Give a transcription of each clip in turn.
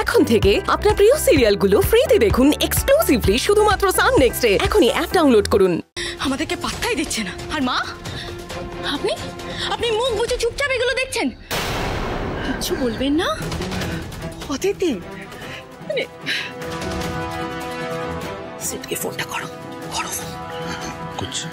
এখন থেকে আপনার প্রিয় সিরিয়ালগুলো ফ্রিতে দেখুন এক্সক্লুসিভলি শুধুমাত্র সান নেক্সটে। এখনই অ্যাপ ডাউনলোড করুন। আমাদেরকে পাত্তাই দিচ্ছে না। আর মা, আপনি আপনি মুখ বুজে চুপচাপ এগুলো দেখছেন, কিচ্ছু বলবেন না? অদিতি, সিটকে ফোনটা করো, করো ফোন। করছি।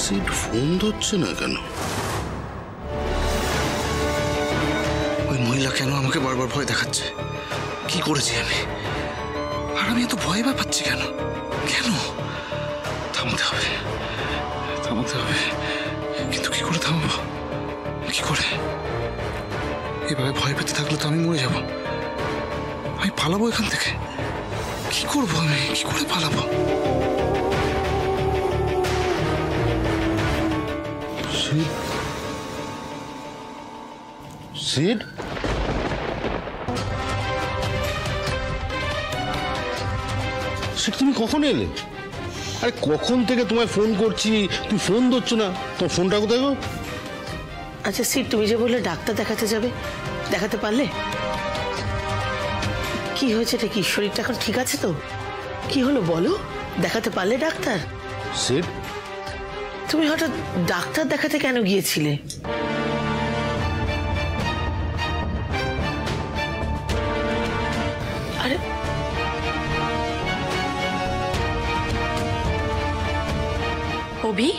সিট ফোন ধরছে না কেন? ওই মহিলা কেন আমাকে বারবার ভয় দেখাচ্ছে? কি করেছি আমি? আর আমি এত ভয় পাচ্ছি কেন? কেন? থামাতে হবে, থামাতে হবে, কিন্তু কি করে থামাবো? কি করে? এভাবে ভয় পেতে থাকলে তো আমি মরে যাব। আমি পালাবো এখান থেকে। কি করবো আমি? কি করে পালাবো? সিড, তুমি কখন এলে? আরে কখন থেকে তোমায় ফোন করছি, তুমি ফোন ধরছ না। তোমার ফোনটা কোথায় গো? আচ্ছা সিট, তুমি যে বললে ডাক্তার দেখাতে যাবে, দেখাতে পারলে? কি হয়েছে? এটা কি শরীরটা এখন ঠিক আছে তো? কি হলো বলো, দেখাতে পারলে ডাক্তার? সিড, তুমি হঠাৎ ডাক্তার দেখাতে কেন গিয়েছিলে? আরে অভি,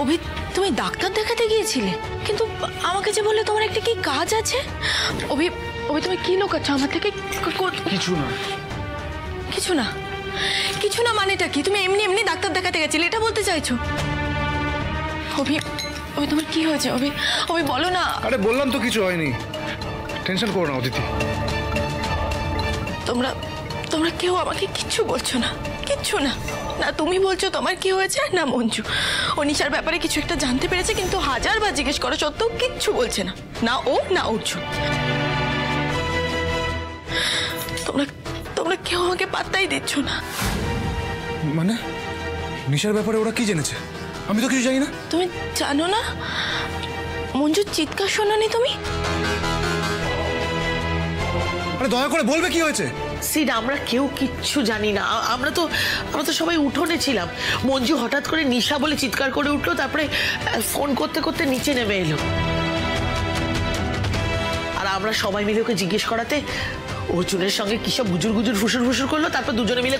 অভি তুমি ডাক্তার দেখাতে গিয়েছিলে, কিন্তু আমাকে যে বললে তোমার একটা কি কাজ আছে? অভি, অভি তুমি কি লুকাচ্ছ আমার থেকে? কিছু না। কিছু না? কিছু না মানেটা কি? তুমি এমনি এমনি ডাক্তার দেখাতে গেছিলে এটা বলতে চাইছো? অভি, অভি তোমার কি হয়েছে? অভি, অভি বলো না। আরে বললাম তো কিছু হয়নি, টেনশন করো না অদিতি। তোমরা তোমরা কেউ আমাকে কিচ্ছু বলছো না, কিচ্ছু না। না তুমি বলছো তোমার কি হয়েছে, না মঞ্জু। ও নিশার ব্যাপারে কিছু একটা জানতে পেরেছে, কিন্তু হাজারবার জিজ্ঞেস করা সত্ত্বেও কিচ্ছু বলছে না, না ও না অর্জুন। তোমরা তোমরা কেউ আমাকে পাত্তাই দিচ্ছ না। মানে নিশার ব্যাপারে ওরা কি জেনেছে? আমি তো কিছু জানি না। তুমি জানো না? মঞ্জুর চিৎকার শোনোনি তুমি? আরে দয়া করে বলবে কি হয়েছে? সিড, আমরা কেউ কিচ্ছু জানি না। আমরা তো সবাই উঠোনে ছিলাম। মঞ্জু হঠাৎ করে নিশা বলে চিৎকার করে উঠলো, তারপরে ফোন করতে করতে নিচে নেমে এলো। আর আমরা সবাই মিলে ওকে জিজ্ঞেস করাতে অর্জুনের সঙ্গে কিসব গুজুর গুজুর ফুসুর ফুসুর করলো, তারপর দুজনে মিলে